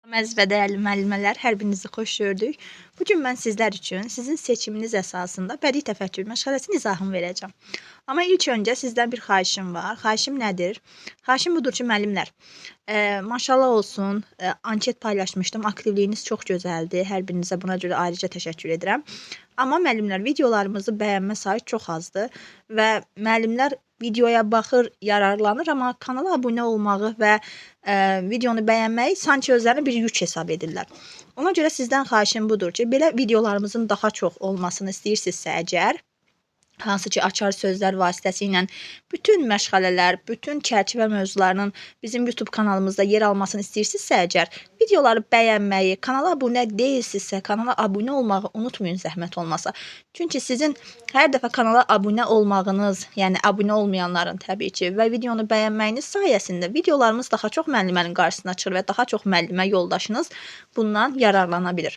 Əziz və dəyərli müəllimələr, hər birinizi xoş gördük. Bugün mən sizlər üçün sizin seçiminiz əsasında bədii təfəkkür məşğələsinin izahını verəcəm. Amma ilk öncə sizdən bir xahişim var. Xahişim nədir? Xahişim budur ki, müəllimlər, maşallah olsun, anket paylaşmışdım. Aktivliyiniz çox gözəldir. Hər birinizə buna görə ayrıca təşəkkür edirəm. Amma müəllimlər, videolarımızı bəyənmə sayı çox azdır və müəllimlər videoya baxır, yararlanır, amma kanala abunə olmağı və videonu bəyənməyi sanki özlərinə bir yük hesab edirlər. Ona görə sizdən xahişim budur ki, belə videolarımızın daha çox olmasını istəyirsinizsə əgər, hansı ki, açar sözlər vasitəsilə bütün məşğələlər, bütün çərçivə mövzularının bizim YouTube kanalımızda yer almasını istəyirsinizsə əgər, videoları bəyənməyi, kanala abunə deyilsinizsə, kanala abunə olmağı unutmayın zəhmət olmasa. Çünki sizin hər dəfə kanala abunə olmağınız, yəni abunə olmayanların təbii ki, və videonu bəyənməyiniz sayəsində videolarımız daha çox müəllimənin qarşısına çıxır və daha çox müəllimə yoldaşınız bundan yararlana bilir.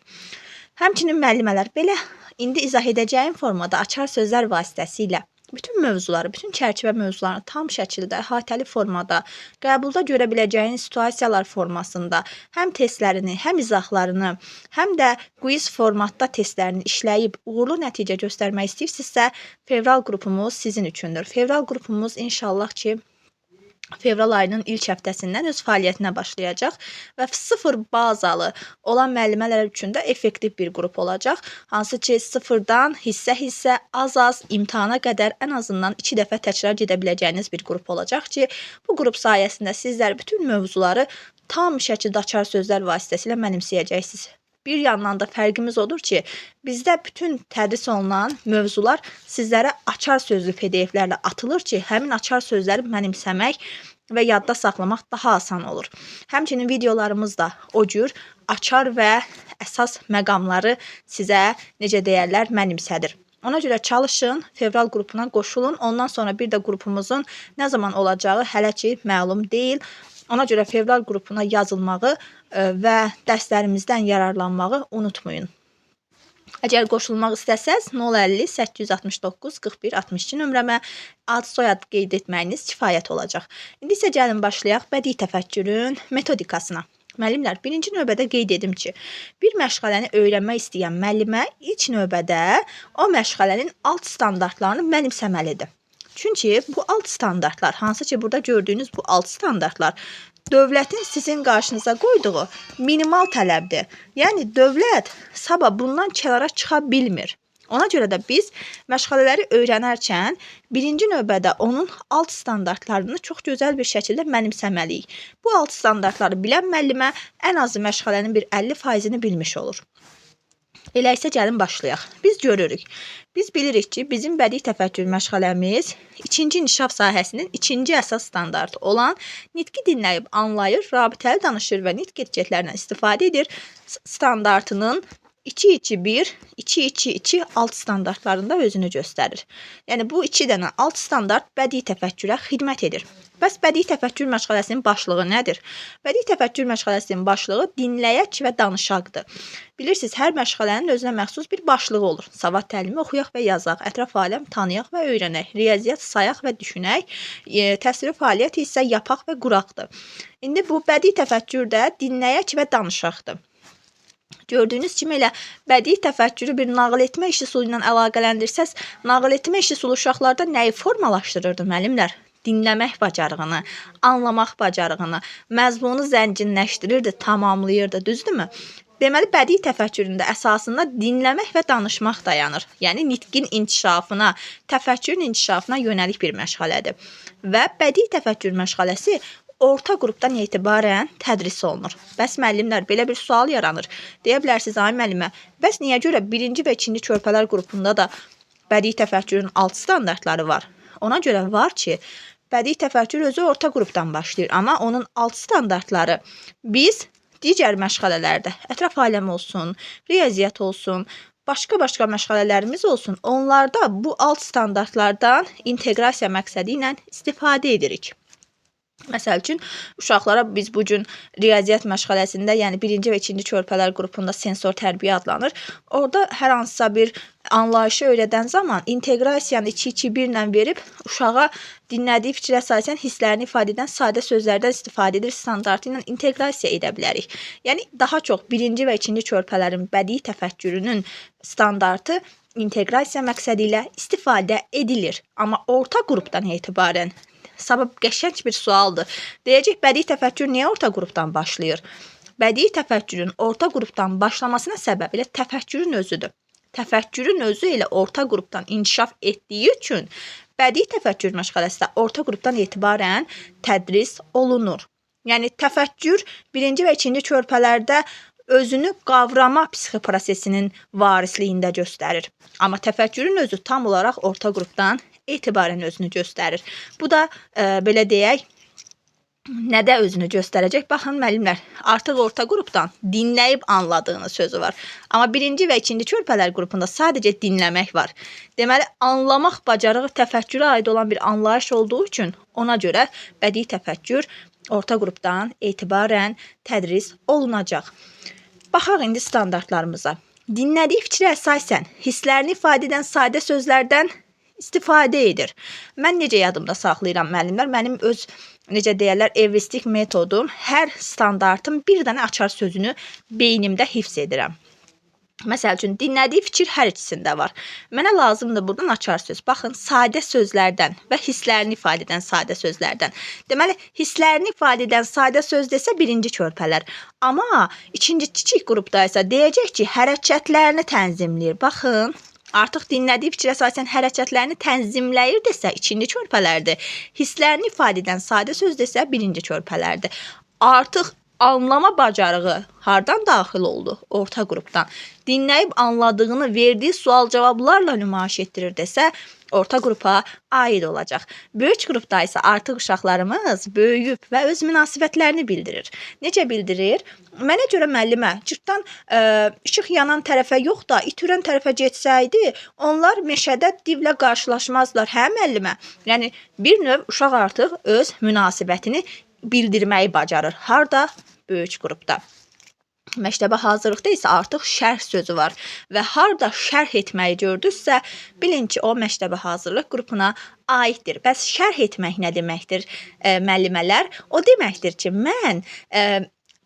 Həmçinin müəllimələr, belə indi izah edəcəyim formada açar sözlər vasitəsilə bütün mövzuları, bütün çərçivə mövzularını tam şəkildə, əhatəli formada, qəbulda görə biləcəyiniz situasiyalar formasında həm testlərini, həm izahlarını, həm də quiz formatda testlərini işləyib uğurlu nəticə göstərmək istəyirsinizsə, fevral qrupumuz sizin üçündür. Fevral qrupumuz inşallah ki, fevral ayının ilk həftəsindən öz fəaliyyətinə başlayacaq və 0 bazalı olan müəllimələr üçün də effektiv bir qrup olacaq. Hansı ki, 0-dan hissə-hissə, az-az imtahana qədər ən azından 2 dəfə təkrar gedə biləcəyiniz bir qrup olacaq ki, bu qrup sayəsində sizlər bütün mövzuları tam şəkildə açar sözlər vasitəsilə mənimsəyəcəksiniz. Bir yandan da fərqimiz odur ki, bizdə bütün tədris olunan mövzular sizlərə açar sözlü PDF-lərlə atılır ki, həmin açar sözləri mənimsəmək və yadda saxlamaq daha asan olur. Həmçinin videolarımız da o cür açar və əsas məqamları sizə, necə deyərlər, mənimsədir. Ona görə çalışın, fevral qrupuna qoşulun. Ondan sonra bir də qrupumuzun nə zaman olacağı hələ ki məlum deyil. Ona görə fevral qrupuna yazılmağı və dərslərimizdən yararlanmağı unutmayın. Əgər qoşulmaq istəsəz 050 869 41 62 nömrəmə ad soyad qeyd etməyiniz kifayət olacaq. İndi isə gəlin başlayaq bədii təfəkkürün metodikasına. Müəllimlər, birinci növbədə qeyd edim ki, bir məşğələni öyrənmək istəyən müəllimə ilk növbədə o məşğələnin alt standartlarını mənimsəməlidir. Çünki bu alt standartlar, hansı ki, burada gördüyünüz bu alt standartlar dövlətin sizin qarşınıza qoyduğu minimal tələbdir. Yəni, dövlət sabah bundan kənara çıxa bilmir. Ona görə də biz məşğələləri öyrənərkən birinci növbədə onun alt standartlarını çox gözəl bir şəkildə mənimsəməliyik. Bu alt standartları bilən müəllimə ən azı məşğələnin bir 50%-ni bilmiş olur. Elə isə gəlin başlayaq. Biz görürük. Biz bilirik ki, bizim bədii təfəkkür məşğələmiz ikinci inkişaf sahəsinin ikinci əsas standartı olan nitqi dinləyib anlayır, rabitəli danışır və nitq etiketlərindən istifadə edir standartının 2-2-1, 2-2-2 alt standartlarında özünü göstərir. Yəni, bu 2 dənə alt standart bədii təfəkkürə xidmət edir. Bəs bədii təfəkkür məşğələsinin başlığı nədir? Bədii təfəkkür məşğələsinin başlığı dinləyək və danışaqdır. Bilirsiniz, hər məşğələnin özünə məxsus bir başlığı olur. Savad təlimi oxuyaq və yazaq, ətraf aləm tanıyaq və öyrənək, riyaziyyat sayaq və düşünək, təsviri fəaliyyət isə yapaq və quraqdır. İndi bu bədii təfəkkürdə dinləyək və danışaqdır. Gördüyünüz kimi elə bədii təfəkkürü bir nağıl etmə işi üsulu ilə əlaqələndirsəz, nağıl etmə işi üsulu uşaqlarda nəyi formalaşdırırdı müəllimlər? Dinləmək bacarığını, anlamaq bacarığını, məzmunu zənginləşdirirdi, tamamlayırdı, düzdürmü? Deməli, bədii təfəkkürün də əsasında dinləmək və danışmaq dayanır. Yəni, nitqin inkişafına, təfəkkürün inkişafına yönəlik bir məşğələdir. Və bədii təfəkkür məşğələsi orta qrupdan etibarən tədris olunur. Bəs müəllimlər, belə bir sual yaranır. Deyə bilərsiniz, ay müəllimə, bəs niyə görə birinci və ikinci körpələr qrupunda da bədii təfəkkürün alt standartları var? Ona görə var ki, bədii təfəkkür özü orta qrupdan başlayır, amma onun alt standartları biz digər məşğələlərdə, ətraf aləm olsun, riyaziyyat olsun, başqa məşğələlərimiz olsun, onlarda bu alt standartlardan inteqrasiya məqsədi ilə istifadə edirik. Məsəl üçün, uşaqlara biz bu gün riyaziyyat məşğələsində, yəni 1-ci və 2-ci körpələr qrupunda sensor tərbiyə adlanır. Orada hər hansısa bir anlayışı öyrədən zaman inteqrasiyanı 2-2-1 ilə verib uşağa dinlədiyi fikrə əsasən hisslərini ifadə edən sadə sözlərdən istifadə edir standartı ilə inteqrasiya edə bilərik. Yəni daha çox 1-ci və 2-ci körpələrin bədii təfəkkürünün standartı inteqrasiya məqsədi ilə istifadə edilir. Amma orta qrupdan etibarən sabah qəşəng bir sualdır. Deyəcək, bədii təfəkkür niyə orta qrupdan başlayır? Bədii təfəkkürün orta qrupdan başlamasına səbəb elə təfəkkürün özüdür. Təfəkkürün özü elə orta qrupdan inkişaf etdiyi üçün bədii təfəkkür məşğələsi də orta qrupdan etibarən tədris olunur. Yəni təfəkkür 1-ci və 2-ci körpələrdə özünü qavrama psixoprosesinin varisliyində göstərir. Amma təfəkkürün özü tam olaraq orta qrupdan etibarən özünü göstərir. Bu da belə deyək, nədə özünü göstərəcək? Baxın müəllimlər, artıq orta qrupdan dinləyib anladığınız sözü var. Amma 1-ci və 2-ci körpələr qrupunda sadəcə dinləmək var. Deməli, anlamaq bacarığı təfəkkürə aid olan bir anlayış olduğu üçün ona görə bədii təfəkkür orta qrupdan etibarən tədris olunacaq. Baxaq indi standartlarımıza. Dinlədiyi fikrə əsasən hisslərini ifadə edən sadə sözlərdən istifadə edir. Mən necə yadımda saxlayıram müəllimlər? Mənim öz, necə deyərlər, evristik metodum, hər standartın bir dənə açar sözünü beynimdə hifz edirəm. Məsəl üçün, dinlədiyi fikir hər ikisində var. Mənə lazımdır buradan açar söz. Baxın, sadə sözlərdən və hisslərini ifadə edən sadə sözlərdən. Deməli, hisslərini ifadə edən sadə söz desə 1-ci körpələr. Amma 2-ci kiçik qrupda isə deyəcək ki, hərəkətlərini tənzimləyir. Baxın, artıq dinlədiyi fikrə əsasən hərəkətlərini tənzimləyir desə 2-ci körpələrdir. Hisslərini ifadə edən sadə söz desə 1-ci körpələrdir. Artıq anlama bacarığı hardan daxil oldu? Orta qrupdan. Dinləyib anladığını verdiyi sual-cavablarla nümayiş etdirir desə orta qrupa aid olacaq. Böyük qrupda isə artıq uşaqlarımız böyüyüb və öz münasibətlərini bildirir. Necə bildirir? Mənə görə müəllimə, cırtdan işıq yanan tərəfə yox da, itürən tərəfə getsəydi, onlar meşədə divlə qarşılaşmazlar. Hə müəllimə? Yəni, bir növ uşaq artıq öz münasibətini bildirməyi bacarır. Harda? Böyük qrupda. Məktəbə hazırlıqda isə artıq şərh sözü var və harda şərh etməyi gördünüzsə, bilin ki, o məktəbə hazırlıq qrupuna aiddir. Bəs şərh etmək nə deməkdir, müəllimələr? O deməkdir ki, mən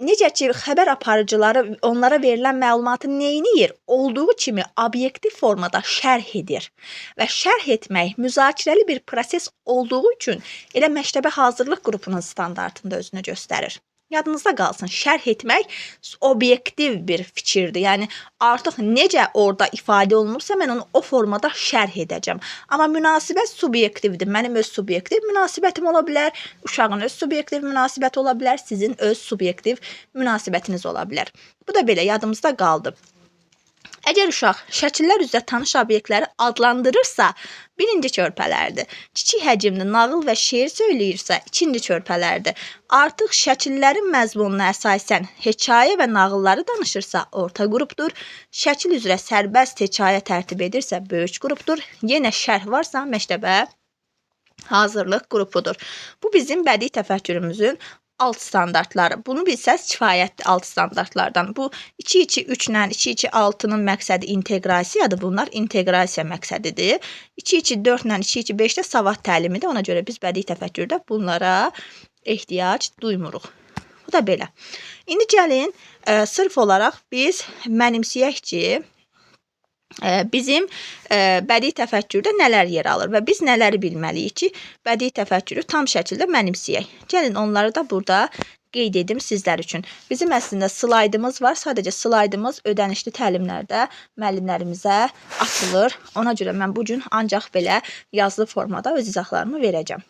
necə ki, xəbər aparıcıları onlara verilən məlumatı neyniyir? Olduğu kimi obyektiv formada şərh edir. Və şərh etmək müzakirəli bir proses olduğu üçün elə məktəbə hazırlıq qrupunun standartında özünü göstərir. Yadınızda qalsın, şərh etmək obyektiv bir fikirdir. Yəni, artıq necə orada ifadə olunursa, mən onu o formada şərh edəcəm. Amma münasibət subyektivdir. Mənim öz subyektiv münasibətim ola bilər, uşağın öz subyektiv münasibəti ola bilər, sizin öz subyektiv münasibətiniz ola bilər. Bu da belə yadımızda qaldı. Əgər uşaq şəkillər üzrə tanış obyektləri adlandırırsa, 1-ci körpələrdir. Kiçik həcmli nağıl və şeir söyləyirsə, 2-ci körpələrdir. Artıq şəkillərin məzmununa əsasən hekayə və nağılları danışırsa, orta qrupdur. Şəkil üzrə sərbəst hekayə tərtib edirsə, böyük qrupdur. Yenə şərh varsa, məktəbə hazırlıq qrupudur. Bu bizim bədii təfəkkürümüzün alt standartları. Bunu bilsəz kifayətdir alt standartlardan. Bu 2-2-3-lə 2-2-6-nın məqsədi inteqrasiyadır. Bunlar inteqrasiya məqsədidir. 2-2-4-lə 2-2-5-də savad təlimidir. Ona görə biz bədii təfəkkürdə bunlara ehtiyac duymuruq. Bu da belə. İndi gəlin, sırf olaraq biz mənimsəyək ki, bizim bədii təfəkkürdə nələr yer alır və biz nələri bilməliyik ki, bədii təfəkkürü tam şəkildə mənimsəyək. Gəlin, onları da burada qeyd edim sizlər üçün. Bizim əslində slaydımız var. Sadəcə slaydımız ödənişli təlimlərdə müəllimlərimizə açılır. Ona görə mən bugün ancaq belə yazılı formada öz izahlarımı verəcəm.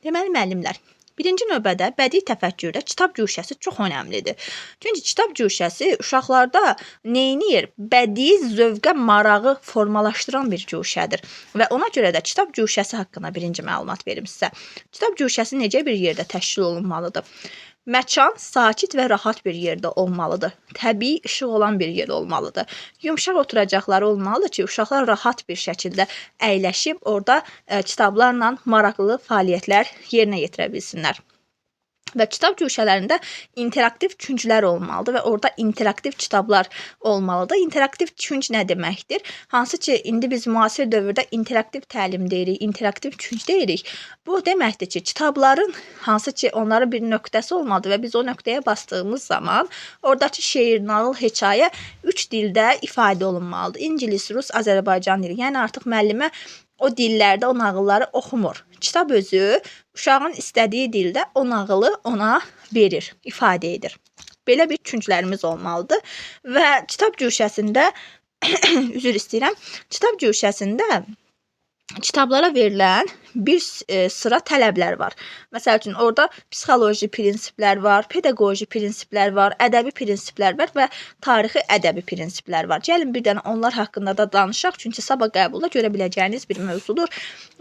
Deməli, müəllimlər, birinci növbədə bədii təfəkkürdə kitab güşəsi çox önəmlidir. Çünki kitab güşəsi uşaqlarda neyniyir? Bədii zövqə marağı formalaşdıran bir güşədir. Və ona görə də kitab güşəsi haqqında birinci məlumat verim sizə. Kitab güşəsi necə bir yerdə təşkil olunmalıdır? Məkan sakit və rahat bir yerdə olmalıdır. Təbii işıq olan bir yer olmalıdır. Yumşaq oturacaqları olmalıdır ki, uşaqlar rahat bir şəkildə əyləşib orada kitablarla maraqlı fəaliyyətlər yerinə yetirə bilsinlər. Və kitab güşələrində interaktiv künclər olmalıdır və orada interaktiv kitablar olmalıdır. İnteraktiv künc nə deməkdir? Hansı ki, indi biz müasir dövrdə interaktiv təlim deyirik, interaktiv künc deyirik. Bu deməkdir ki, kitabların hansı ki, onların bir nöqtəsi olmalıdır və biz o nöqtəyə bastığımız zaman oradakı şeir, nağıl, hekayə 3 dildə ifadə olunmalıdır. İngilis, rus, Azərbaycan dili. Yəni artıq müəllimə o dillərdə o nağılları oxumur. Kitab özü uşağın istədiyi dildə o nağılı ona verir, ifadə edir. Belə bir künclərimiz olmalıdır və kitab güşəsində üzr istəyirəm. Kitab güşəsində kitablara verilən bir sıra tələblər var. Məsəl üçün, orada psixoloji prinsiplər var, pedaqoji prinsiplər var, ədəbi prinsiplər var və tarixi ədəbi prinsiplər var. Gəlin bir dənə onlar haqqında da danışaq, çünki sabah qəbulda görə biləcəyiniz bir mövzudur.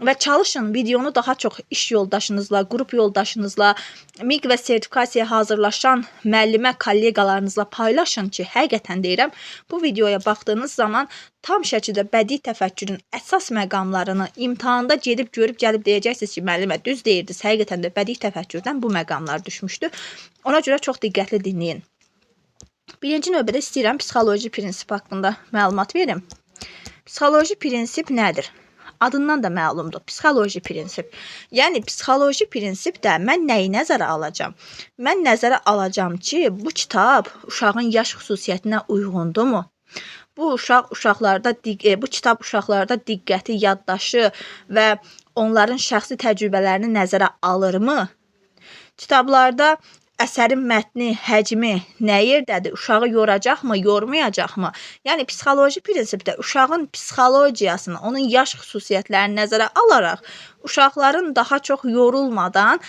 Və çalışın videonu daha çox iş yoldaşınızla, qrup yoldaşınızla, MİQ və sertifikasiyaya hazırlaşan müəllimə, kolleqalarınızla paylaşın ki, həqiqətən deyirəm, bu videoya baxdığınız zaman tam şəkildə bədii təfəkkürün əsas məqamlarını imtahanda gedib görüb gəlib deyəcəksiniz ki, müəllimə düz deyirdiniz, həqiqətən də bədii təfəkkürdən bu məqamlar düşmüşdü. Ona görə çox diqqətli dinləyin. Birinci növbədə istəyirəm psixoloji prinsip haqqında məlumat verim. Psixoloji prinsip nədir? Adından da məlumdur. Psixoloji prinsip. Yəni, psixoloji prinsipdə mən nəyi nəzərə alacam? Mən nəzərə alacam ki, bu kitab uşağın yaş xüsusiyyətinə uyğundurmu? Bu kitab uşaqlarda diqqəti, yaddaşı və onların şəxsi təcrübələrini nəzərə alırmı? Kitablarda əsərin mətni, həcmi nə yerdədir? Uşağı yoracaqmı, yormayacaqmı? Yəni, psixoloji prinsipdə uşağın psixologiyasını, onun yaş xüsusiyyətlərini nəzərə alaraq, uşaqların daha çox yorulmadan,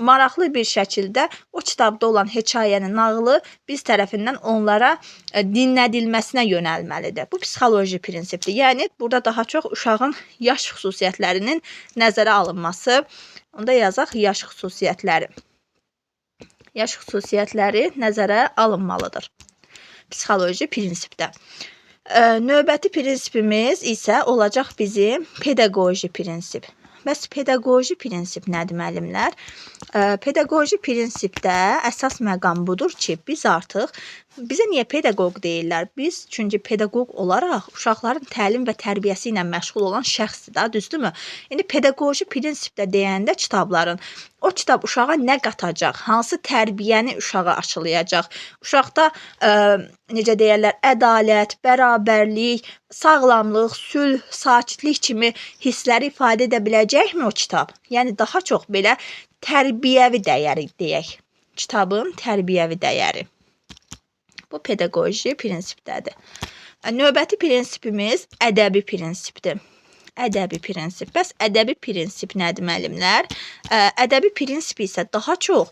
maraqlı bir şəkildə o kitabda olan hekayənin, nağılı biz tərəfindən onlara dinlədilməsinə yönəlməlidir. Bu psixoloji prinsipdir. Yəni, burada daha çox uşağın yaş xüsusiyyətlərinin nəzərə alınması, onda yazaq yaş xüsusiyyətləri. Yaş xüsusiyyətləri nəzərə alınmalıdır. Psixoloji prinsipdə. Növbəti prinsipimiz isə olacaq bizim pedaqoji prinsip. Bəs pedaqoji prinsip nədir, müəllimlər? Pedaqoji prinsipdə əsas məqam budur ki, biz artıq, bizə niyə pedaqoq deyirlər? Biz, çünki pedaqoq olaraq uşaqların təlim və tərbiyəsi ilə məşğul olan şəxsdir da, düzdürmü? İndi pedaqoji prinsipdə deyəndə kitabların, o kitab uşağa nə qatacaq? Hansı tərbiyəni uşağa aşılayacaq? Uşaqda, necə deyərlər, ədalət, bərabərlik, sağlamlıq, sülh, sakitlik kimi hissləri ifadə edə biləcəkmi o kitab? Yəni, daha çox belə tərbiyəvi dəyəri deyək. Kitabın tərbiyəvi dəyəri. Bu pedaqoji prinsipdədir. Növbəti prinsipimiz ədəbi prinsipdir. Ədəbi prinsip. Bəs ədəbi prinsip nədir, müəllimlər? Ədəbi prinsip isə daha çox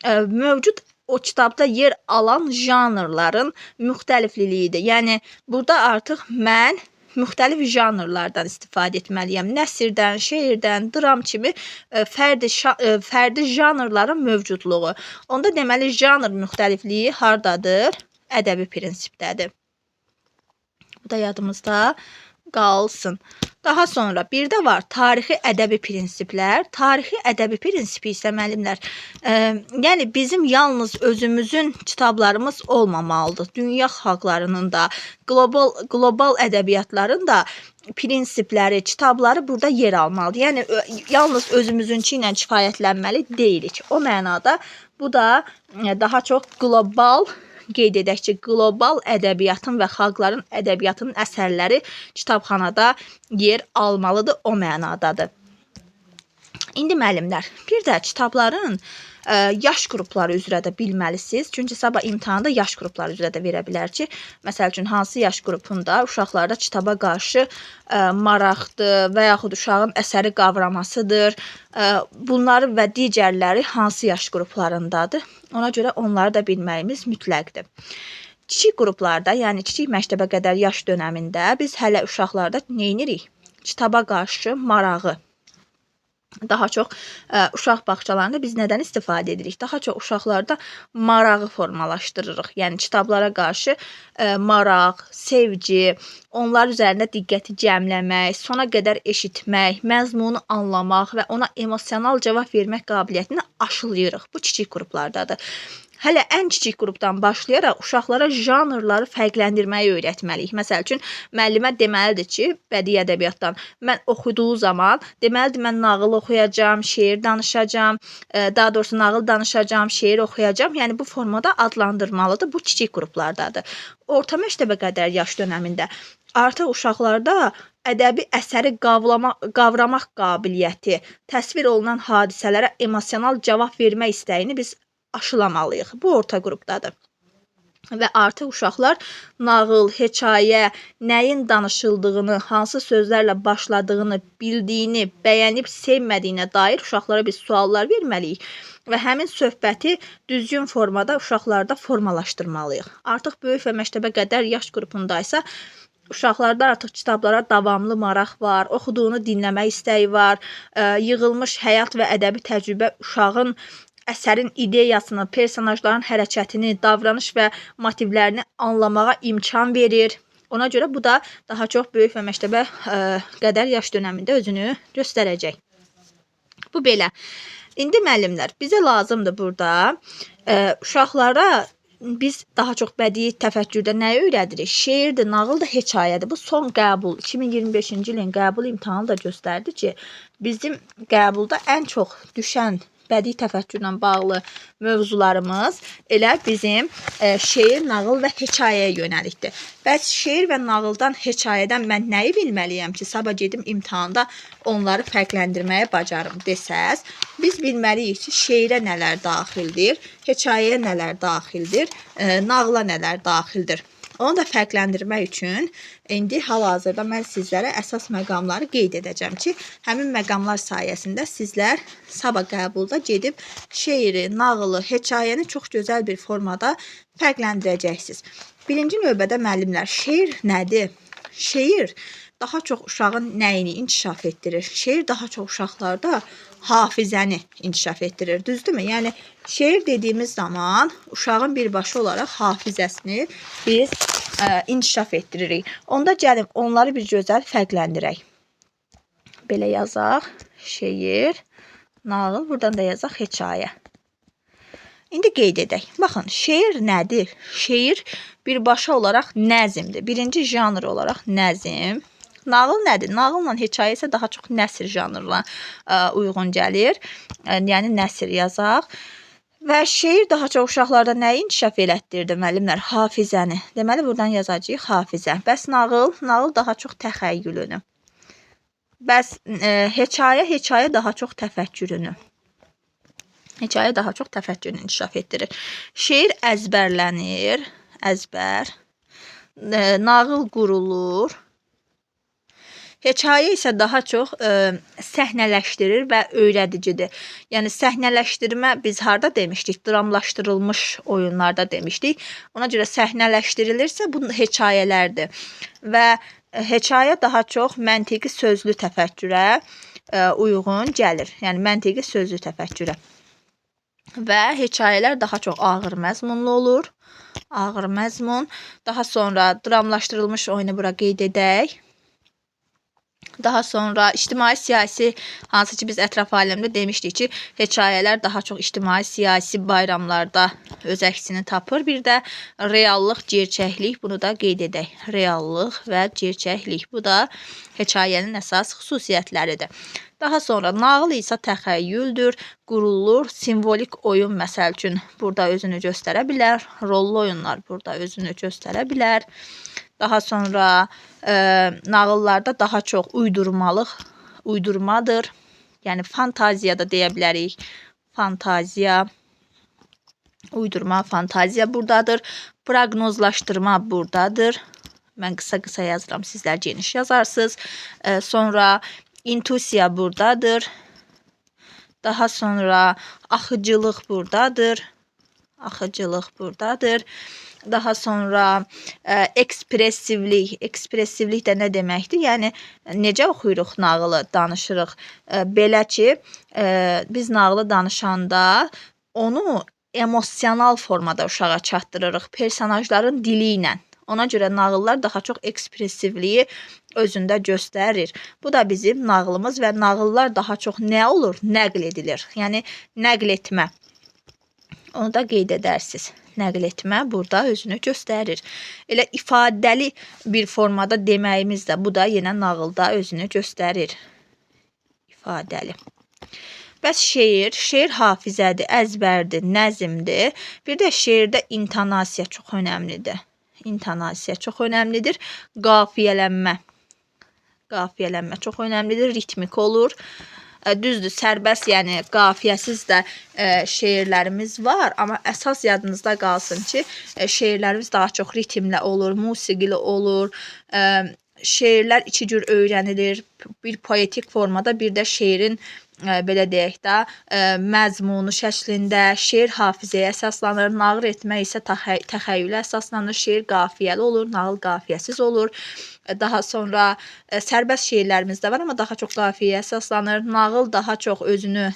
mövcud o kitabda yer alan janrların müxtəlifliliyidir. Yəni, burada artıq mən müxtəlif janrlardan istifadə etməliyəm. Nəsrdən, şeirdən, dram kimi fərdi janrların mövcudluğu. Onda deməli, janr müxtəlifliyi hardadır? Ədəbi prinsipdədir. Bu da yadımızda qalsın. Daha sonra bir də var tarixi ədəbi prinsiplər. Tarixi ədəbi prinsipi isə müəllimlər, yəni bizim yalnız özümüzün kitablarımız olmamalıdır. Dünya xalqlarının da, qlobal ədəbiyyatların da prinsipləri, kitabları burada yer almalıdır. Yəni, yalnız özümüzünki ilə kifayətlənməli deyilik. O mənada bu da daha çox qlobal, qeyd edək ki, qlobal ədəbiyyatın və xalqların ədəbiyyatının əsərləri kitabxanada yer almalıdır, o mənadadır. İndi müəllimlər, bir də kitabların yaş qrupları üzrə də bilməlisiniz. Çünki sabah imtahanda yaş qrupları üzrə də verə bilər ki, məsəl üçün, hansı yaş qrupunda uşaqlarda kitaba qarşı maraqdır və yaxud uşağın əsəri qavramasıdır. Bunları və digərləri hansı yaş qruplarındadır? Ona görə onları da bilməyimiz mütləqdir. Kiçik qruplarda, yəni kiçik məktəbə qədər yaş dönəmində biz hələ uşaqlarda neyinirik? Kitaba qarşı marağı Daha çox uşaq bağçalarında biz nədən istifadə edirik? Daha çox uşaqlarda marağı formalaşdırırıq. Yəni kitablara qarşı maraq, sevgi, onlar üzərində diqqəti cəmləmək, sona qədər eşitmək, məzmunu anlamaq və ona emosional cavab vermək qabiliyyətini aşılayırıq. Bu kiçik qruplardadır. Hələ ən kiçik qrupdan başlayaraq uşaqlara janrları fərqləndirməyi öyrətməliyik. Məsəl üçün, müəllimə deməlidir ki, bədii ədəbiyyatdan mən oxuduğu zaman deməlidir mən nağıl oxuyacağam, şeir danışacağam, daha doğrusu nağıl danışacağam, şeir oxuyacağam. Yəni bu formada adlandırmalıdır. Bu kiçik qruplardadır. Orta məktəbə qədər yaş dönəmində artıq uşaqlarda ədəbi əsəri qavramaq qabiliyyəti, təsvir olunan hadisələrə emosional cavab vermək istəyini biz aşılamalıyıq. Bu orta qrupdadır. Və artıq uşaqlar nağıl, hekayə, nəyin danışıldığını, hansı sözlərlə başladığını, bildiyini, bəyənib sevmədiyinə dair uşaqlara biz suallar verməliyik və həmin söhbəti düzgün formada uşaqlarda formalaşdırmalıyıq. Artıq böyük və məktəbə qədər yaş qrupundaysa uşaqlarda artıq kitablara davamlı maraq var, oxuduğunu dinləmək istəyi var, yığılmış həyat və ədəbi təcrübə uşağın əsərin ideyasını, personajların hərəkətini, davranış və motivlərini anlamağa imkan verir. Ona görə bu da daha çox böyük və məktəbə qədər yaş dönəmində özünü göstərəcək. Bu belə. İndi müəllimlər, bizə lazımdır burada uşaqlara biz daha çox bədii təfəkkürdə nəyi öyrədirik? Şeirdir, nağıldır, hekayədir. Bu son qəbul, 2025-ci ilin qəbul imtahanı da göstərdi ki, bizim qəbulda ən çox düşən bədii təfəkkürlə bağlı mövzularımız elə bizim şeir, nağıl və hekayəyə yönəlikdir. Bəs şeir və nağıldan, hekayədən mən nəyi bilməliyəm ki, sabah gedim imtahanda onları fərqləndirməyə bacarım desəz, biz bilməliyik ki, şeirə nələr daxildir, hekayəyə nələr daxildir, nağıla nələr daxildir. Onu da fərqləndirmək üçün indi hal-hazırda mən sizlərə əsas məqamları qeyd edəcəm ki, həmin məqamlar sayəsində sizlər sabah qəbulda gedib şeiri, nağılı, hekayəni çox gözəl bir formada fərqləndirəcəksiniz. Birinci növbədə müəllimlər, şeir nədir? Şeir daha çox uşağın nəyini inkişaf etdirir? Şeir daha çox uşaqlarda hafizəni inkişaf etdirir, düzdürmü? Yəni, şeir dediyimiz zaman uşağın birbaşa olaraq hafizəsini biz inkişaf etdiririk. Onda gəlin, onları bir gözəl fərqləndirək. Belə yazaq, şeir, nağıl, buradan da yazaq, hekayə. İndi qeyd edək. Baxın, şeir nədir? Şeir birbaşa olaraq nəzmdir. Birinci janr olaraq nəzm. Nağıl nədir? Nağılla hekayə isə daha çox nəsr janrına uyğun gəlir. Yəni, nəsr yazaq. Və şeir daha çox uşaqlarda nəyi inkişaf elətdirdi, müəllimlər? Hafizəni. Deməli, buradan yazacağıq hafizə. Bəs nağıl? Nağıl daha çox təxəyyülünü. Bəs hekayə daha çox təfəkkürünü. Hekayə daha çox təfəkkürünü inkişaf etdirir. Şeir əzbərlənir, əzbər. Nağıl qurulur. Hekayə isə daha çox səhnələşdirir və öyrədicidir. Yəni, səhnələşdirmə biz harada demişdik? Dramlaşdırılmış oyunlarda demişdik. Ona görə səhnələşdirilirsə, bu hekayələrdir. Və hekayə daha çox məntiqi sözlü təfəkkürə uyğun gəlir. Yəni, məntiqi sözlü təfəkkürə. Və hekayələr daha çox ağır məzmunlu olur. Ağır məzmun. Daha sonra dramlaşdırılmış oyunu bura qeyd edək. Daha sonra ictimai-siyasi, hansı ki biz ətraf aləmdə demişdik ki, hekayələr daha çox ictimai-siyasi bayramlarda öz əksini tapır. Bir də reallıq, gerçəklik, bunu da qeyd edək. Reallıq və gerçəklik, bu da hekayənin əsas xüsusiyyətləridir. Daha sonra nağıl isə təxəyyüldür, qurulur, simvolik oyun məsəl üçün burada özünü göstərə bilər, rollu oyunlar burada özünü göstərə bilər. Daha sonra nağıllarda daha çox uydurmadır. Yəni, fantaziya da deyə bilərik. Fantaziya, uydurma, fantaziya buradadır. Proqnozlaşdırma buradadır. Mən qısa-qısa yazıram, sizlər geniş yazarsınız. Sonra intuisiya buradadır. Daha sonra axıcılıq buradadır. Axıcılıq buradadır. Daha sonra ekspresivlik. Ekspresivlik də nə deməkdir? Yəni necə oxuyuruq nağılı, danışırıq. Belə ki, biz nağılı danışanda onu emosional formada uşağa çatdırırıq, personajların dili ilə. Ona görə nağıllar daha çox ekspresivliyi özündə göstərir. Bu da bizim nağılımız və nağıllar daha çox nə olur? Nəql edilir. Yəni nəql etmə. Onu da qeyd edərsiniz. Nəql etmə burada özünü göstərir. Elə ifadəli bir formada deməyimiz də bu da yenə nağılda özünü göstərir. İfadəli. Bəs şeir hafizədir, əzbərdir, nəzmdir. Bir də şeirdə intonasiya çox önəmlidir. İntonasiya çox önəmlidir. Qafiyələnmə. Qafiyələnmə çox önəmlidir. Ritmik olur. Düzdür, sərbəst, yəni qafiyəsiz də şeirlərimiz var, amma əsas yadınızda qalsın ki, şeirlərimiz daha çox ritmlə olur, musiqili olur. Şeirlər iki cür öyrənilir. Bir poetik formada, bir də şeirin belə deyək də, məzmunu şəklində. Şeir hafizəyə əsaslanır, nağıl etmək isə təxəyyülə əsaslanır. Şeir qafiyəli olur, nağıl qafiyəsiz olur. Daha sonra sərbəst şeirlərimiz də var, amma daha çox qafiyəyə əsaslanır. Nağıl daha çox özünü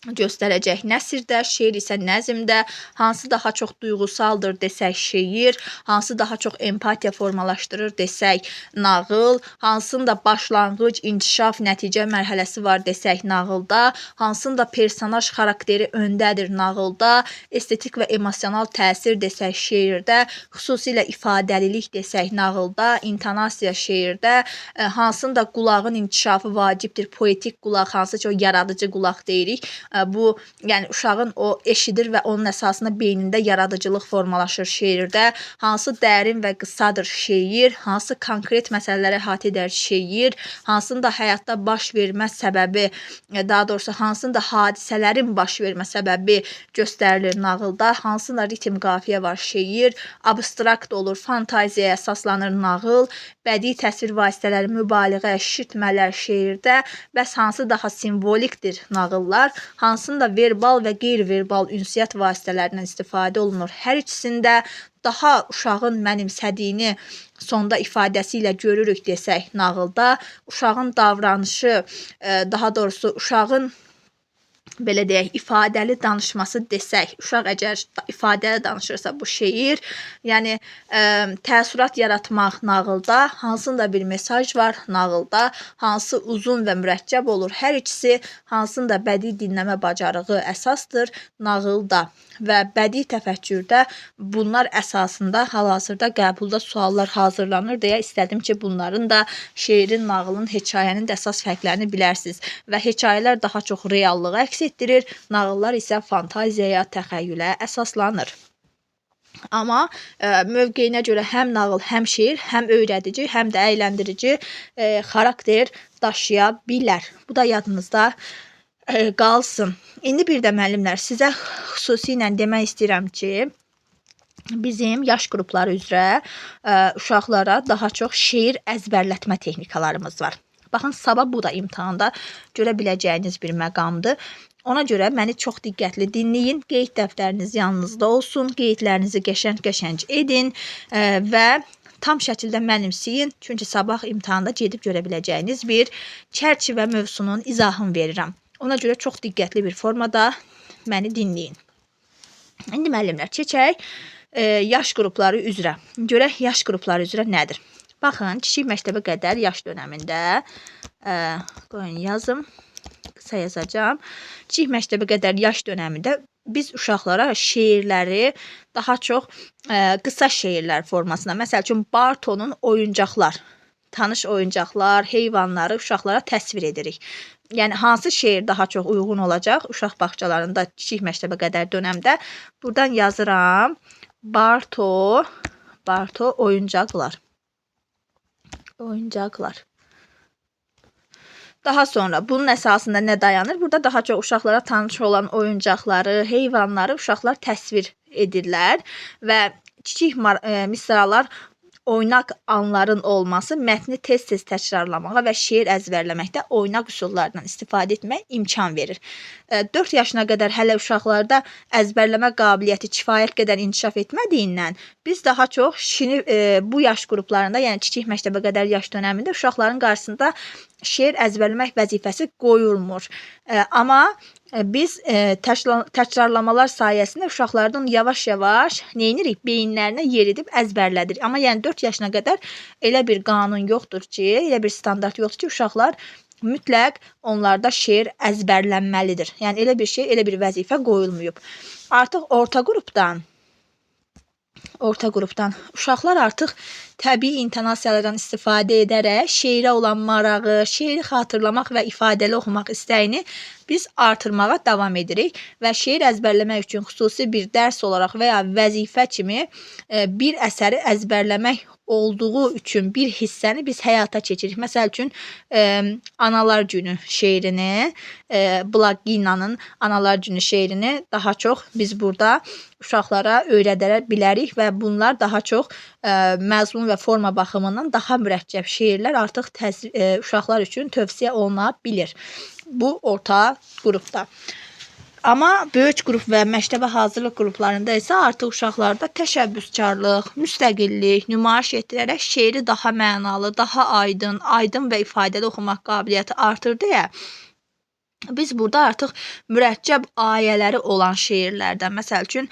göstərəcək nəsrdə, şeir isə nəzmdə. Hansı daha çox duyğusaldır desək şeir, hansı daha çox empatiya formalaşdırır desək nağıl, hansında başlanğıc, inkişaf, nəticə mərhələsi var desək nağılda, hansında personaj xarakteri öndədir nağılda, estetik və emosional təsir desək şeirdə, xüsusilə ifadəlilik desək nağılda, intonasiya şeirdə, hansında qulağın inkişafı vacibdir, poetik qulaq, hansı ki o yaradıcı qulaq deyirik. Bu, yəni uşağın o eşidir və onun əsasında beynində yaradıcılıq formalaşır şeirdə. Hansı dərin və qısadır şeir, hansı konkret məsələləri əhatə edər şeir, hansında həyatda baş vermə səbəbi, daha doğrusu hansında hadisələrin baş vermə səbəbi göstərilir nağılda, hansında ritm, qafiyə var şeir, abstrakt olur, fantaziyaya əsaslanır nağıl, bədii təsvir vasitələri, mübaliğə, şişirtmələr şeirdə, bəs hansı daha simvolikdir nağıllar, hansında verbal və qeyri-verbal ünsiyyət vasitələrindən istifadə olunur. Hər ikisində daha uşağın mənimsədiyini sonda ifadəsi ilə görürük desək nağılda, uşağın davranışı, daha doğrusu uşağın belə deyək, ifadəli danışması desək, uşaq əgər ifadəli danışırsa bu şeir, yəni təəssürat yaratmaq nağılda, hansında bir mesaj var nağılda, hansı uzun və mürəkkəb olur, hər ikisi hansında bədii dinləmə bacarığı əsasdır nağılda və bədii təfəkkürdə bunlar əsasında hal-hazırda qəbulda suallar hazırlanır deyə istədim ki, bunların da şeirin, nağılın, hekayənin də əsas fərqlərini bilərsiniz və hekayələr daha çox reallığı əks etdirir, nağıllar isə fantaziyaya, təxəyyülə əsaslanır. Amma mövqeyinə görə həm nağıl, həm şeir, həm öyrədici, həm də əyləndirici xarakter daşıya bilər. Bu da yadınızda qalsın. İndi bir də müəllimlər, sizə xüsusilə demək istəyirəm ki, bizim yaş qrupları üzrə uşaqlara daha çox şeir əzbərlətmə texnikalarımız var. Baxın, sabah bu da imtahanda görə biləcəyiniz bir məqamdır. Ona görə məni çox diqqətli dinləyin, qeyd dəftəriniz yanınızda olsun, qeydlərinizi qəşəng-qəşəng edin və tam şəkildə mənimsəyin. Çünki sabah imtahanda gedib görə biləcəyiniz bir çərçivə mövzusunun izahını verirəm. Ona görə çox diqqətli bir formada məni dinləyin. İndi müəllimlər, keçək yaş qrupları üzrə. Görək yaş qrupları üzrə nədir? Baxın, kiçik məktəbə qədər yaş dönəmində, qoyun yazım, qısa yazacağım. Kiçik məktəbə qədər yaş dönəmində biz uşaqlara şeirləri daha çox qısa şeirlər formasında, məsəl üçün Bartonun oyuncaqlar, tanış oyuncaqlar, heyvanları uşaqlara təsvir edirik. Yəni, hansı şeir daha çox uyğun olacaq uşaq bağçalarında kiçik məktəbə qədər dönəmdə? Buradan yazıram, Barto oyuncaqlar. Oyuncaqlar. Daha sonra bunun əsasında nə dayanır? Burada daha çox uşaqlara tanış olan oyuncaqları, heyvanları uşaqlar təsvir edirlər və kiçik misralar oynaq anların olması mətni tez-tez təkrarlamağa və şeir əzbərləməkdə oynaq üsullarından istifadə etmək imkan verir. 4 yaşına qədər hələ uşaqlarda əzbərləmə qabiliyyəti kifayət qədər inkişaf etmədiyindən biz daha çox bu yaş qruplarında, yəni kiçik məktəbə qədər yaş dönəmində uşaqların qarşısında şeir əzbərləmək vəzifəsi qoyulmur. Amma biz təkrarlamalar sayəsində uşaqlardan yavaş-yavaş neyinirik? Beyinlərinə yeridib əzbərlədirik. Amma yəni 4 yaşına qədər elə bir qanun yoxdur ki, elə bir standart yoxdur ki, uşaqlar mütləq onlarda şeir əzbərlənməlidir. Yəni elə bir şey, elə bir vəzifə qoyulmayıb. Artıq orta qrupdan uşaqlar artıq təbii intonasiyalardan istifadə edərək şeirə olan marağı, şeiri xatırlamaq və ifadəli oxumaq istəyini biz artırmağa davam edirik və şeir əzbərləmək üçün xüsusi bir dərs olaraq və ya vəzifə kimi bir əsəri əzbərləmək olduğu üçün bir hissəni biz həyata keçiririk. Məsəl üçün Analar Günü şeirini, Blaginanın Analar Günü şeirini daha çox biz burada uşaqlara öyrədə bilərik və bunlar daha çox məzmun və forma baxımından daha mürəkkəb şeirlər artıq uşaqlar üçün tövsiyə oluna bilir. Bu orta qrupda. Amma böyük qrup və məktəbə hazırlıq qruplarında isə artıq uşaqlarda təşəbbüskarlıq, müstəqillik nümayiş etdirərək şeiri daha mənalı, daha aydın və ifadəli oxumaq qabiliyyəti artır deyə biz burada artıq mürəkkəb ayələri olan şeirlərdən, məsəl üçün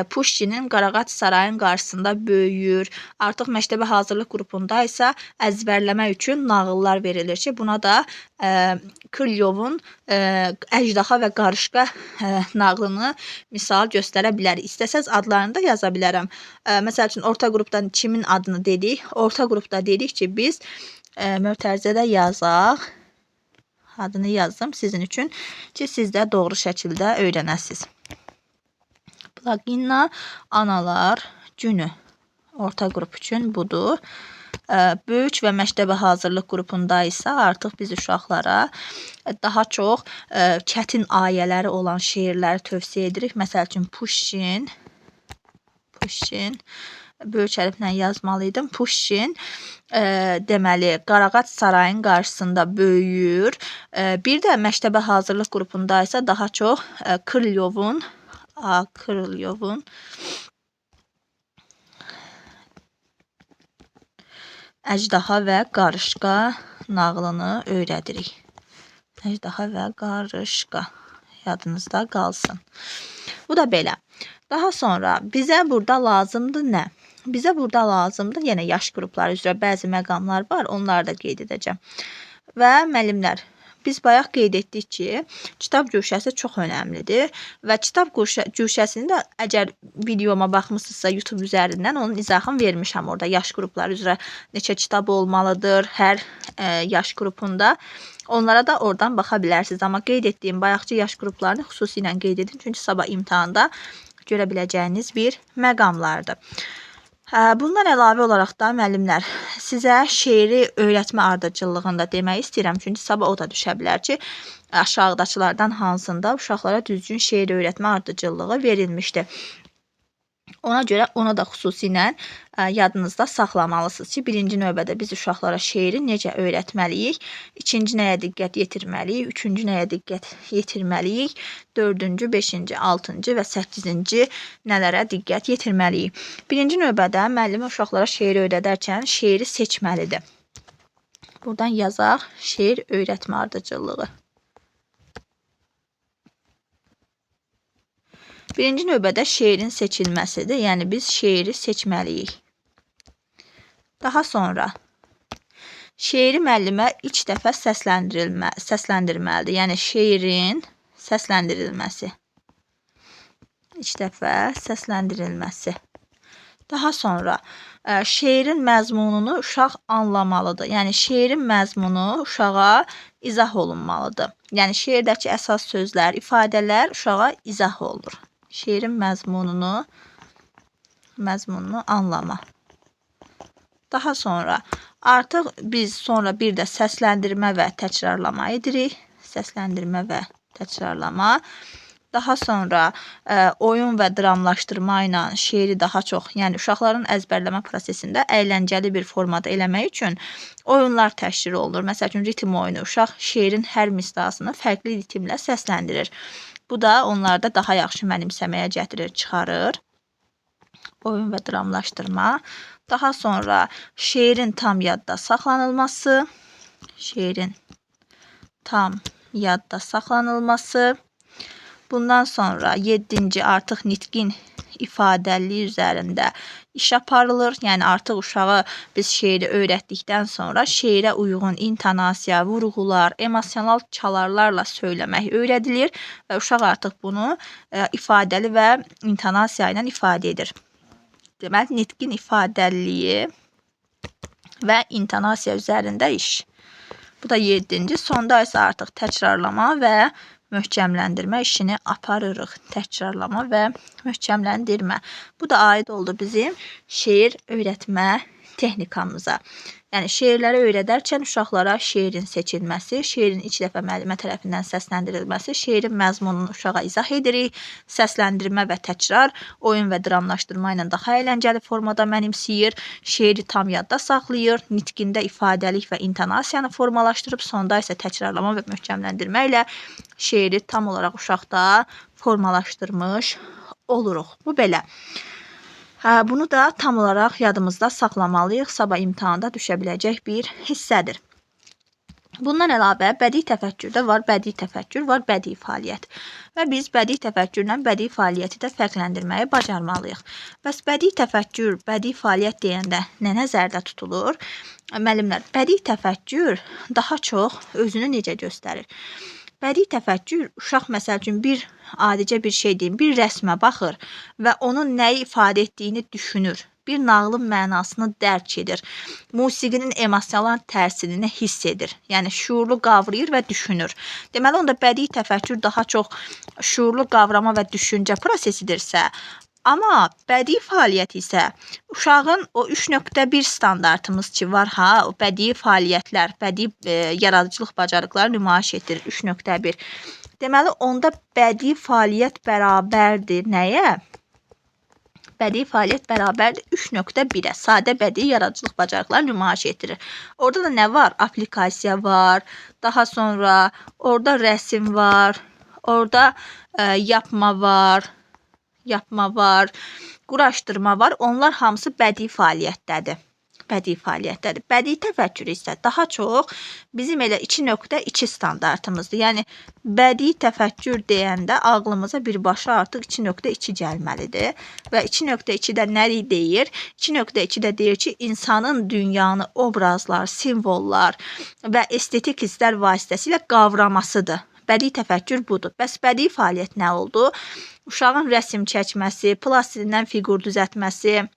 Puşkinin Qarağat sarayın qarşısında böyüyür. Artıq məktəbə hazırlıq qrupunda isə əzbərləmək üçün nağıllar verilir ki, buna da Krılyovun Əjdaha və Qarışqa nağlını misal göstərə bilərik. İstəsəz adlarını da yaza bilərəm. Məsəl üçün orta qrupdan kimin adını dedik? Orta qrupda dedik ki, biz mötərizədə yazaq. Adını yazdım sizin üçün ki, siz də doğru şəkildə öyrənəsiniz. Blagina Analar Günü orta qrup üçün budur. Böyük və məktəbə hazırlıq qrupunda isə artıq biz uşaqlara daha çox çətin ayələri olan şeirləri tövsiyə edirik. Məsəl üçün Puşkin böyük hərflə yazmalıydım. Puşkin deməli Qarağat sarayın qarşısında böyüyür. Bir də məktəbə hazırlıq qrupunda isə daha çox Krılyovun Əjdaha və Qarışqa nağlını öyrədirik. Əjdaha və Qarışqa yadınızda qalsın. Bu da belə. Daha sonra bizə burada lazımdır nə? Bizə burada lazımdır, yenə yaş qrupları üzrə bəzi məqamlar var, onları da qeyd edəcəm. Və müəllimlər, biz bayaq qeyd etdik ki, kitab güşəsi çox önəmlidir və kitab güşəsini də əgər videoma baxmısınızsa YouTube üzərindən onun izahını vermişəm orada. Yaş qrupları üzrə neçə kitab olmalıdır hər yaş qrupunda. Onlara da oradan baxa bilərsiniz. Amma qeyd etdiyim bayaqçı yaş qruplarını xüsusilə qeyd edin. Çünki sabah imtahanda görə biləcəyiniz bir məqamlardır. Bundan əlavə olaraq da müəllimlər, sizə şeiri öyrətmə ardıcıllığında demək istəyirəm. Çünki sabah o da düşə bilər ki, aşağıdakılardan hansında uşaqlara düzgün şeir öyrətmə ardıcıllığı verilmişdir. Ona görə ona da xüsusilə yadınızda saxlamalısınız ki, birinci növbədə biz uşaqlara şeiri necə öyrətməliyik, ikinci nəyə diqqət yetirməliyik, üçüncü nəyə diqqət yetirməliyik, dördüncü, beşinci, altıncı və səkkizinci nələrə diqqət yetirməliyik. Birinci növbədə müəllim uşaqlara şeiri öyrədərkən şeiri seçməlidir. Buradan yazaq şeir öyrətmə ardıcıllığı. Birinci növbədə şeirin seçilməsidir. Yəni biz şeiri seçməliyik. Daha sonra şeiri müəllimə ilk dəfə səsləndirməlidir. Yəni şeirin səsləndirilməsi. İlk dəfə səsləndirilməsi. Daha sonra şeirin məzmununu uşaq anlamalıdır. Yəni şeirin məzmunu uşağa izah olunmalıdır. Yəni şeirdəki əsas sözlər, ifadələr uşağa izah olunur. Şeirin məzmununu anlama. Daha sonra artıq biz bir də səsləndirmə və təkrarlama edirik. Səsləndirmə və təkrarlama. Daha sonra oyun və dramlaşdırma ilə şeiri daha çox, yəni uşaqların əzbərləmə prosesində əyləncəli bir formada eləmək üçün oyunlar təşkil olunur. Məsəl üçün ritm oyunu, uşaq şeirin hər misrasını fərqli ritmlə səsləndirir. Bu da onlarda daha yaxşı mənimsəməyə gətirir, çıxarır. Oyun və dramlaşdırma. Daha sonra şeirin tam yadda saxlanılması, şeirin tam yadda saxlanılması. Bundan sonra 7-ci artıq nitqin ifadəliyi üzərində iş aparılır. Yəni artıq uşağa biz şeiri öyrətdikdən sonra şeirə uyğun intonasiya, vurğular, emosional çalarlarla söyləmək öyrədilir və uşaq artıq bunu ifadəli və intonasiya ilə ifadə edir. Deməli, nitqin ifadəliliyi və intonasiya üzərində iş. Bu da 7-ci. Sonda isə artıq təkrarlama və möhkəmləndirmə işini aparırıq. Təkrarlama və möhkəmləndirmə. Bu da aid oldu bizim şeir öyrətmə texnikamıza. Yəni şeirləri öyrədərkən uşaqlara şeirin seçilməsi, şeirin ilk dəfə müəllimə tərəfindən səsləndirilməsi, şeirin məzmununu uşağa izah edirik, səsləndirmə və təkrar, oyun və dramlaşdırma ilə daha əyləncəli formada mənimsəyir, şeiri tam yadda saxlayır, nitqində ifadəlik və intonasiyanı formalaşdırıb, sonda isə təkrarlama və möhkəmləndirmə ilə şeiri tam olaraq uşaqda formalaşdırmış oluruq. Bu belə. Bunu da tam olaraq yadımızda saxlamalıyıq. Sabah imtahanda düşə biləcək bir hissədir. Bundan əlavə bədii təfəkkürdə var bədii təfəkkür, var bədii fəaliyyət. Və biz bədii təfəkkürlə bədii fəaliyyəti də fərqləndirməyi bacarmalıyıq. Bəs bədii təfəkkür, bədii fəaliyyət deyəndə nə nəzərdə tutulur? Müəllimlər, bədii təfəkkür daha çox özünü necə göstərir? Bədii təfəkkür, uşaq məsəl üçün adicə bir şey deyim, bir rəsmə baxır və onun nəyi ifadə etdiyini düşünür. Bir nağılın mənasını dərk edir. Musiqinin emosional təsirini hiss edir. Yəni şuurlu qavrayır və düşünür. Deməli, onda bədii təfəkkür daha çox şuurlu qavrama və düşüncə prosesidirsə, amma bədii fəaliyyət isə uşağın o 3.1 standartımız ki var o bədii fəaliyyətlər, bədii yaradıcılıq bacarıqları nümayiş etdirir 3.1. Deməli, onda bədii fəaliyyət bərabərdir nəyə? Bədii fəaliyyət bərabərdir 3.1-ə. Sadə bədii yaradıcılıq bacarıqları nümayiş etdirir. Orada da nə var? Aplikasiya var, daha sonra orada rəsm var, orada yapma var, quraşdırma var. Onlar hamısı bədii fəaliyyətdədir. Bədii təfəkkür isə daha çox bizim elə 2.2 standartımızdır. Yəni, bədii təfəkkür deyəndə ağlımıza birbaşa artıq 2.2 gəlməlidir. Və 2.2-də nə deyir? 2.2-də deyir ki, insanın dünyanı obrazlar, simvollar və estetik hisslər vasitəsilə qavramasıdır. Bədii təfəkkür budur. Bəs bədii fəaliyyət nə oldu? Uşağın rəsm çəkməsi, plastilindən fiqur düzəltməsi,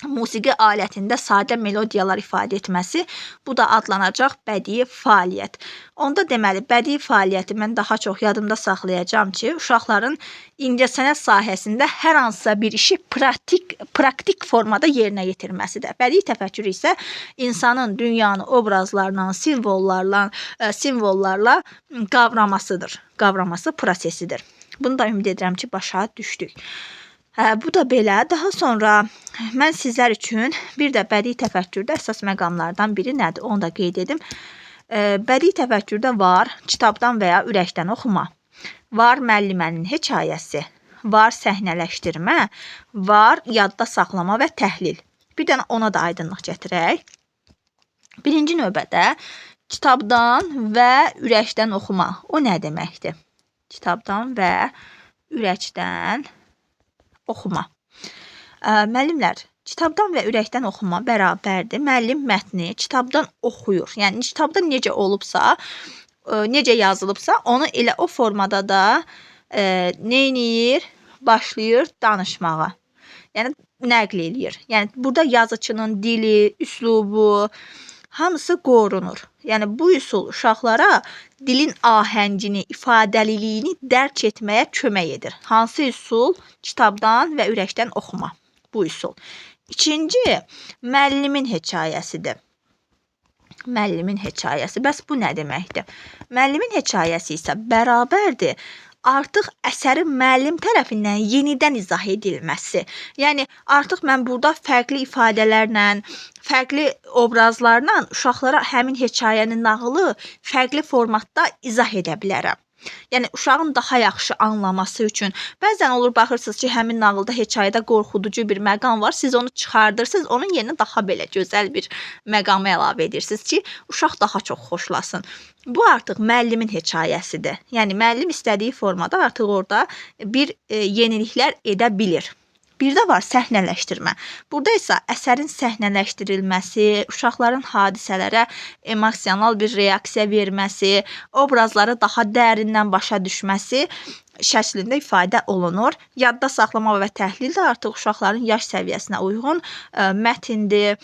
musiqi alətində sadə melodiyalar ifadə etməsi, bu da adlanacaq bədii fəaliyyət. Onda deməli, bədii fəaliyyəti mən daha çox yadımda saxlayacağım ki, uşaqların incəsənət sahəsində hər hansısa bir işi praktik formada yerinə yetirməsidir. Bədii təfəkkür isə insanın dünyanı obrazlarla, simvollarla qavraması prosesidir. Bunu da ümid edirəm ki, başa düşdük. Bu da belə. Daha sonra mən sizlər üçün bir də bədii təfəkkürdə əsas məqamlardan biri nədir? Onu da qeyd edim. Bədii təfəkkürdə var kitabdan və ya ürəkdən oxuma, var müəllimənin hekayəsi, var səhnələşdirmə, var yadda saxlama və təhlil. Bir dənə ona da aydınlıq gətirək. Birinci növbədə kitabdan və ürəkdən oxuma. O nə deməkdir? Kitabdan və ürəkdən oxuma. Müəllimlər, kitabdan və ürəkdən oxuma bərabərdir. Müəllim mətni kitabdan oxuyur. Yəni, kitabda necə olubsa, necə yazılıbsa, onu elə o formada da neyniyir? Başlayır danışmağa. Yəni, nəql eləyir. Yəni, burada yazıçının dili, üslubu, hamısı qorunur. Yəni, bu üsul uşaqlara dilin ahəngini, ifadəliliyini dərk etməyə kömək edir. Hansı üsul? Kitabdan və ürəkdən oxuma. Bu üsul. İkinci, müəllimin hekayəsidir. Müəllimin hekayəsi. Bəs bu nə deməkdir? Müəllimin hekayəsi isə bərabərdir artıq əsərin müəllim tərəfindən yenidən izah edilməsi. Yəni artıq mən burada fərqli ifadələrlə, fərqli obrazlarla uşaqlara həmin hekayənin nağılı fərqli formatda izah edə bilərəm. Yəni uşağın daha yaxşı anlaması üçün bəzən olur baxırsınız ki, həmin nağılda, hekayədə qorxuducu bir məqam var. Siz onu çıxardırsınız, onun yerinə daha belə gözəl bir məqamı əlavə edirsiniz ki, uşaq daha çox xoşlasın. Bu artıq müəllimin hekayəsidir. Yəni müəllim istədiyi formada artıq orada bir yeniliklər edə bilir. Bir də var səhnələşdirmə. Burada isə əsərin səhnələşdirilməsi, uşaqların hadisələrə emosional bir reaksiya verməsi, obrazları daha dərindən başa düşməsi şəklində ifadə olunur. Yadda saxlama və təhlil də artıq uşaqların yaş səviyyəsinə uyğun mətndir,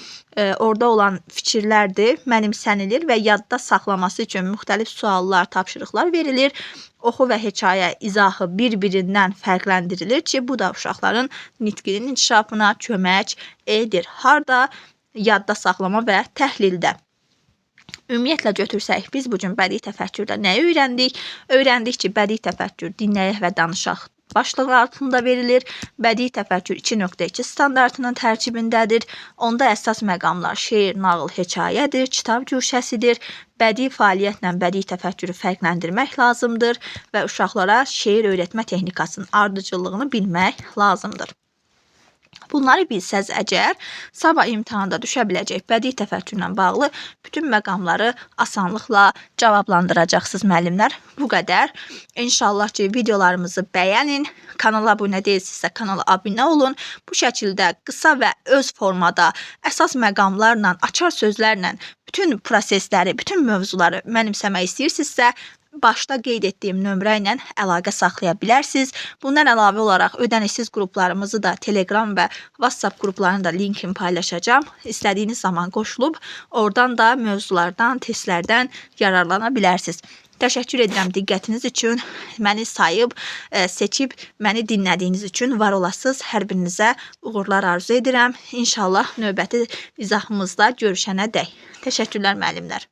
orada olan fikirlərdir, mənimsənilir və yadda saxlaması üçün müxtəlif suallar, tapşırıqlar verilir. Oxu və hekayə izahı bir-birindən fərqləndirilir ki, bu da uşaqların nitqinin inkişafına kömək edir. Harda? Yadda saxlama və təhlildə. Ümumiyyətlə götürsək, biz bugün bədii təfəkkürdə nə öyrəndik? Öyrəndik ki, bədii təfəkkür dinləyək və danışaq başlığı altında verilir. Bədii təfəkkür 2.2 standartının tərkibindədir. Onda əsas məqamlar şeir, nağıl, hekayədir, kitab güşəsidir. Bədii fəaliyyətlə bədii təfəkkürü fərqləndirmək lazımdır və uşaqlara şeir öyrətmə texnikasının ardıcıllığını bilmək lazımdır. Bunları bilsəz əgər, sabah imtahanda düşə biləcək bədii təfəkkürlə bağlı bütün məqamları asanlıqla cavablandıracaqsınız müəllimlər. Bu qədər. İnşallah ki, videolarımızı bəyənin. Kanala abunə deyilsinizsə, kanala abunə olun. Bu şəkildə qısa və öz formada əsas məqamlarla, açar sözlərlə bütün prosesləri, bütün mövzuları mənimsəmək istəyirsinizsə, başda qeyd etdiyim nömrə ilə əlaqə saxlaya bilərsiniz. Bundan əlavə olaraq ödənişsiz qruplarımızı da Telegram və WhatsApp qruplarını da linkini paylaşacağam. İstədiyiniz zaman qoşulub oradan da mövzulardan, testlərdən yararlana bilərsiniz. Təşəkkür edirəm diqqətiniz üçün. Məni sayıb, seçib, məni dinlədiyiniz üçün var olasınız. Hər birinizə uğurlar arzu edirəm. İnşallah növbəti izahımızda görüşənə dək. Təşəkkürlər müəllimlər.